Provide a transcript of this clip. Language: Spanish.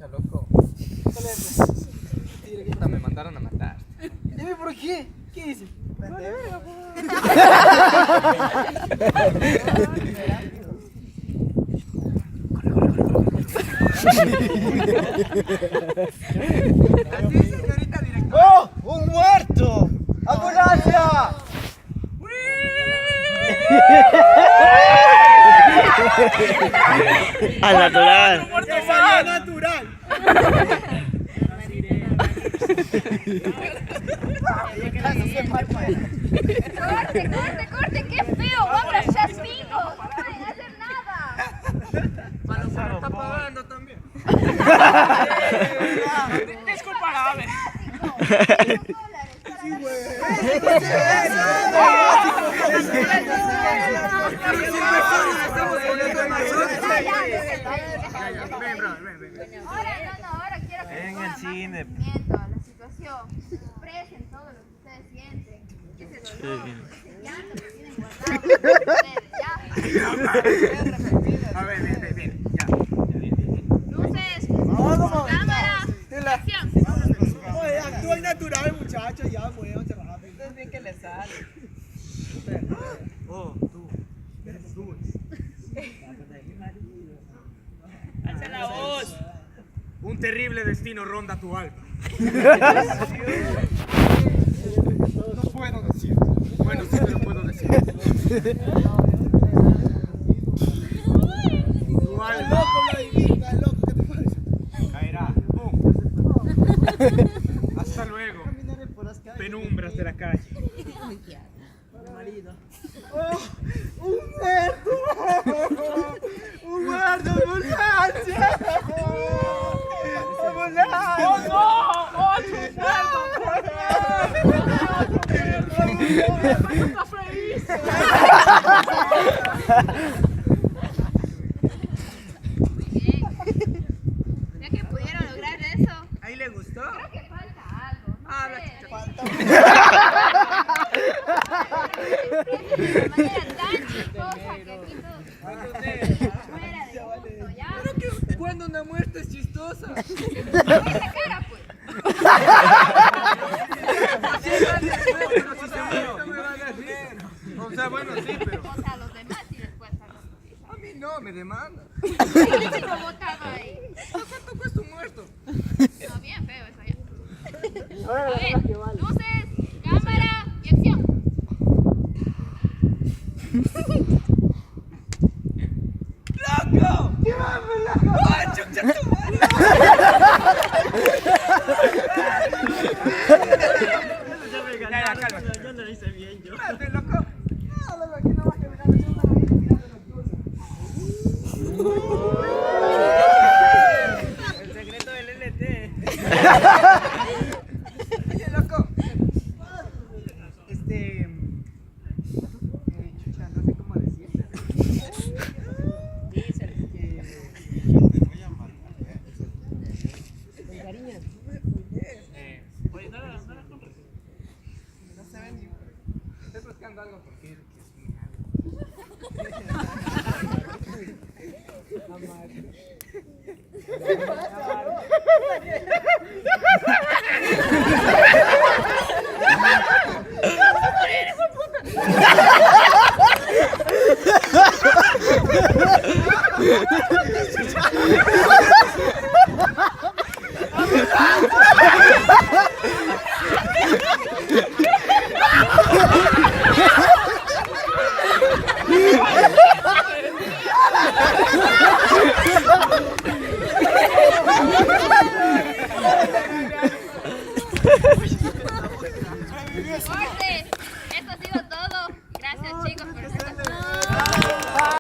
chucha, loco. Puta, me mandaron a matar. Dime por qué. ¿Qué hice? Así, señorita directora. ¡Oh! ¡Un muerto! ¡Ambulancia! Al natural. ¡Que salió natural! Corte, corte, corte, qué feo, guabra, ya es fijo, no pueden hacer nada. Para está pagando también. Disculpa, a ver. Ahora quiero que En le el pongan cine. más sentimiento a la situación, expresen todo lo que ustedes sienten, ese dolor, ese llanto que tienen guardado por ustedes, ¿ya? A ver, bien, ya. Luces, cámara, acción. Oye, actúa natural, muchacho, ya, muévanse rápido. Entonces bien que le sale. Oh, tú. Alza la voz. Un terrible destino ronda tu alma. No puedo decir. Bueno, sí te lo puedo decir. Tu alma Loco, Vladimir, estás loco, ¿qué te parece? caerá. ¡Pum! Hasta luego. Caminaré por las calles. Penumbras de la calle. ¡Oh! ¡Un muerto! ¡Un muerto, ambulancia! ¡Ambulancia! ¡Oh, no! ¡Oh, está feísimo! Muy bien. Ya que pudieron lograr eso, ¿Ahí le gustó? creo que falta algo. No Habla, sé, chicha. de manera tan chistosa que aquí todos fuera de gusto, ¿ya? ¿Cuándo una muerte es chistosa? Esa cara, pues. O sea, bueno, sí, pero O sea, los demás y después a los a mí no me demandan. ¿Qué chico votaba ahí? ¿Cuánto cuesta un muerto? No, bien feo eso ya. A ver, luces, cámara y acción. ¡Loco! ¡Ay, chucha, tu madre! Ya, cálmate. Yo no lo hice bien, yo. Espérate, loco. El secreto del LT. Oye, loco. Chucha, no sé cómo decirte. Oye, no la compres. No se ven ni. Estoy buscando algo porque Corte. Esto ha sido todo. Gracias, chicos, por su